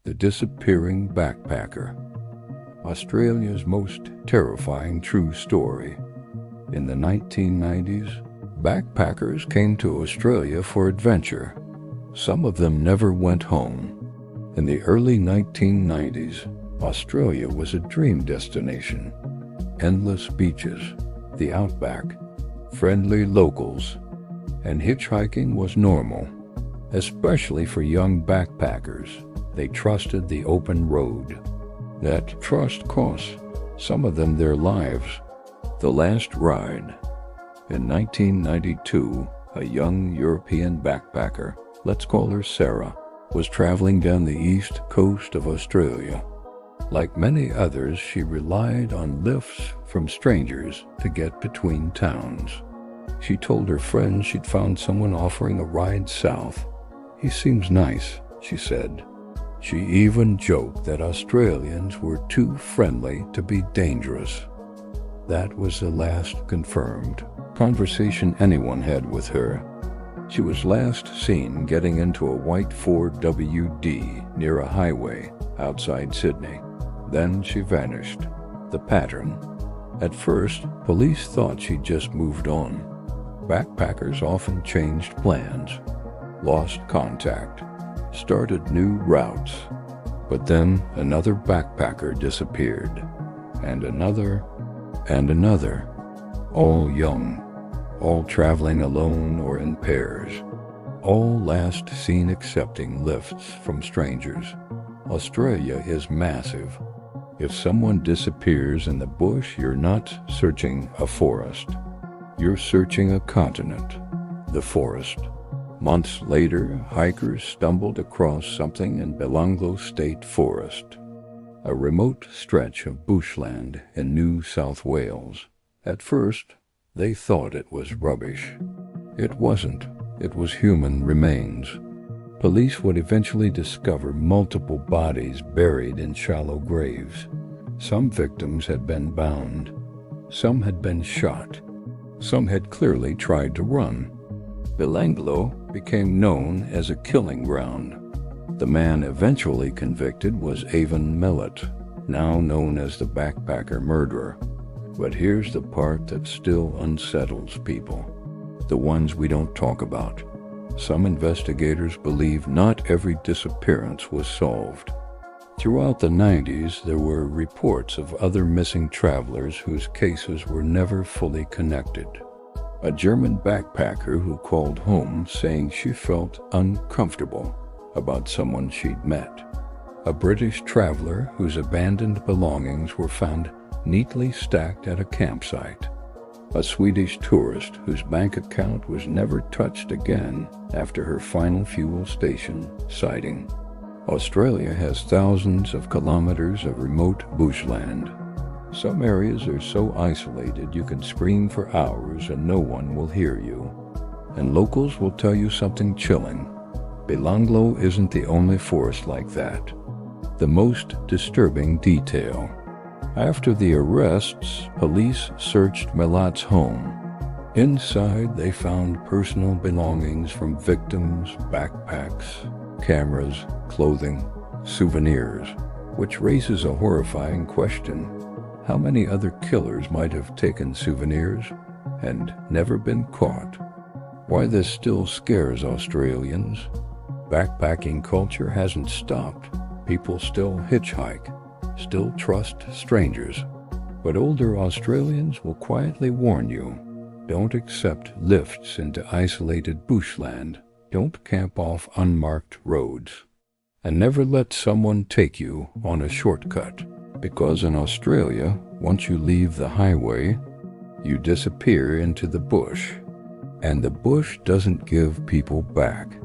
The Disappearing Backpacker, Australia's most terrifying true story. In the 1990s, backpackers came to Australia for adventure. Some of them never went home. In the early 1990s, Australia was a dream destination. Endless beaches, the outback, friendly locals, and hitchhiking was normal, especially for young backpackers. They trusted the open road. That trust cost some of them their lives. The Last Ride. In 1992, a young European backpacker, let's call her Sarah, was traveling down the east coast of Australia. Like many others, she relied on lifts from strangers to get between towns. She told her friends she'd found someone offering a ride south. "He seems nice," she said. She even joked that Australians were too friendly to be dangerous. That was the last confirmed conversation anyone had with her. She was last seen getting into a white Ford WD near a highway outside Sydney. Then she vanished. The pattern. At first, police thought she'd just moved on. Backpackers often changed plans, lost contact, started new routes. But then another backpacker disappeared, and another, all young, all traveling alone or in pairs, all last seen accepting lifts from strangers. Australia is massive. If someone disappears in the bush, you're not searching a forest. You're searching a continent, the forest. Months later, hikers stumbled across something in Belanglo State Forest, a remote stretch of bushland in New South Wales. At first, they thought it was rubbish. It wasn't. It was human remains. Police would eventually discover multiple bodies buried in shallow graves. Some victims had been bound. Some had been shot. Some had clearly tried to run. Belanglo became known as a killing ground. The man eventually convicted was Avon Millett, now known as the backpacker murderer. But here's the part that still unsettles people, the ones we don't talk about. Some investigators believe not every disappearance was solved. Throughout the 90s, there were reports of other missing travelers whose cases were never fully connected. A German backpacker who called home saying she felt uncomfortable about someone she'd met. A British traveler whose abandoned belongings were found neatly stacked at a campsite. A Swedish tourist whose bank account was never touched again after her final fuel station sighting. Australia has thousands of kilometers of remote bushland. Some areas are so isolated you can scream for hours and no one will hear you. And locals will tell you something chilling. Belanglo isn't the only forest like that. The most disturbing detail. After the arrests, police searched Millett's home. Inside, they found personal belongings from victims, backpacks, cameras, clothing, souvenirs, which raises a horrifying question. How many other killers might have taken souvenirs and never been caught? Why this still scares Australians? Backpacking culture hasn't stopped. People still hitchhike, still trust strangers. But older Australians will quietly warn you, don't accept lifts into isolated bushland. Don't camp off unmarked roads. And never let someone take you on a shortcut. Because in Australia, once you leave the highway, you disappear into the bush. And the bush doesn't give people back.